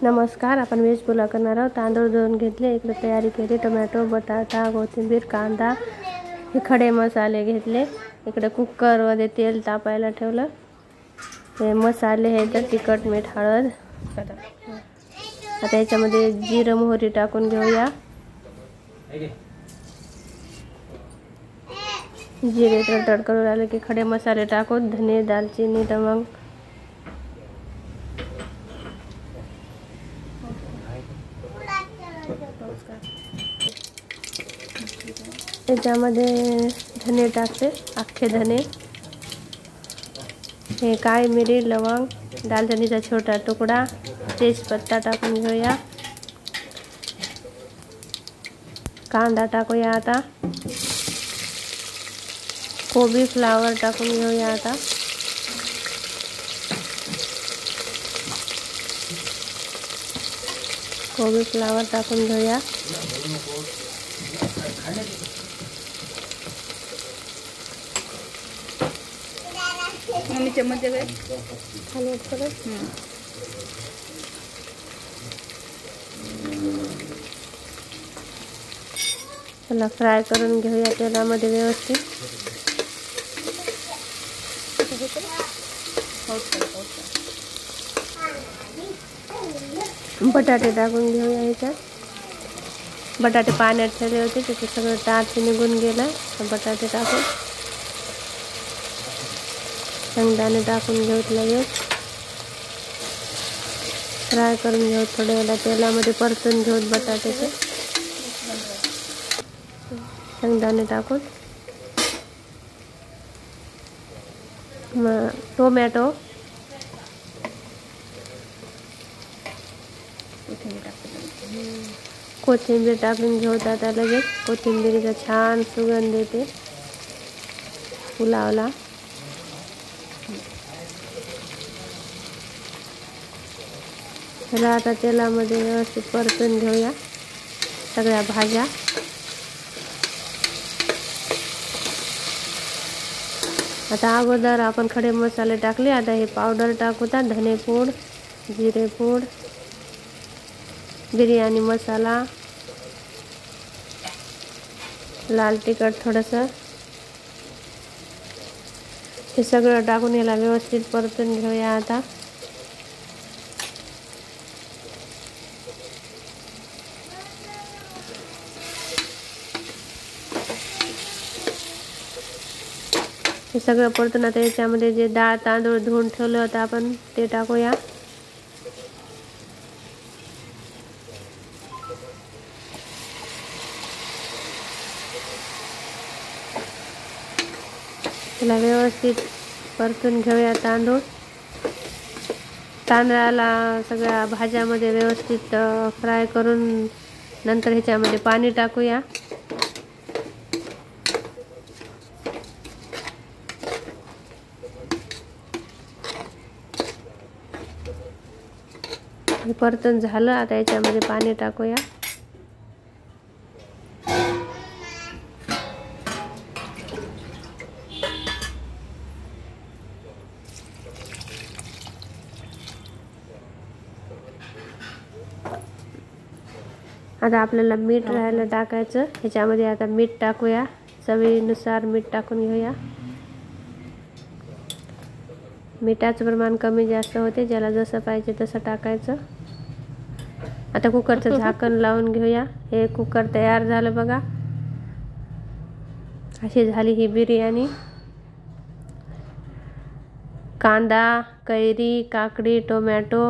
नमस्कार, आपण व्हेज पुलाव करणार आहोत। तांदूळ धुवून घेतले, इकडे तयारी केली। टोमॅटो, बटाटा, कोथिंबीर, कांदा, हे खडे मसाले घेतले। इकडे कुकर मध्ये तेल तापायला ठेवलं। हे मसाले हे तर तिखट, मीठ, हळद। आता याच्यामध्ये जिरं मोहरी टाकून घेऊया। जिरे तडतड आले की खडे मसाले टाकू, धने, दालचिनी, लवंग। त्याच्यामध्ये धने टाकते, अख्खे धने, हे काळी मिरी, लवंग, दालचिनीचा छोटा तुकडा, तेजपत्ता टाकून घेऊया। कांदा टाकूया। आता कोबी फ्लावर टाकून घेऊया। आता कोबी फ्लावर टाकून घेऊया। मम्मी चम्मच दे खाली परत त्याला फ्राय करून घेऊया तेलामध्ये व्यवस्थित। बटाटे टाकून घेऊया। ह्याच्यात बटाटे पाण्यात ठेवले होते, त्याचे सगळं टाच निघून गेलं। बटाटे टाकून शेंगदाणे टाकून घेऊत, लगेच फ्राय करून घेऊ। थोड्या वेळा तेलामध्ये परतून घेऊत बटाट्याचे। शेंगदाणे टाकून टोमॅटो, कोथिंबीर टाकून घेऊत। आता लगेच कोथिंबीरीचा छान सुगंध येते पुलावला। त्याला आता तेलामध्ये व्यवस्थित परतून घेऊया सगळ्या भाज्या। आता अगोदर आपण खडे मसाले टाकले, आता हे पावडर टाकूया। धने पूड, जिरे पूड, बिर्याणी मसाला, लाल तिखट थोडंसं, हे सगळं टाकून याला व्यवस्थित परतून घेऊया। आता हे सगळं परतून आता याच्यामध्ये जे डाळ तांदूळ धुवून ठेवलं होतं आपण, ते टाकूया। त्याला व्यवस्थित परतून घेऊया तांदूळ। तांदळाला सगळ्या भाज्यामध्ये व्यवस्थित फ्राय करून नंतर ह्याच्यामध्ये पाणी टाकूया। हे परतून झालं, आता याच्यामध्ये पाणी टाकूया। आता आपल्याला मीठ राहायला टाकायचं। ह्याच्यामध्ये आता मीठ टाकूया, चवीनुसार मीठ टाकून घेऊया। मिठाचं प्रमाण कमी जास्त होते, ज्याला जसं पाहिजे तसं टाकायचं। आता कुकरचं झाकण लावून घेऊया। हे कुकर तयार झालं बघा। अशी झाली ही बिर्याणी। कांदा, कैरी, काकडी, टोमॅटो,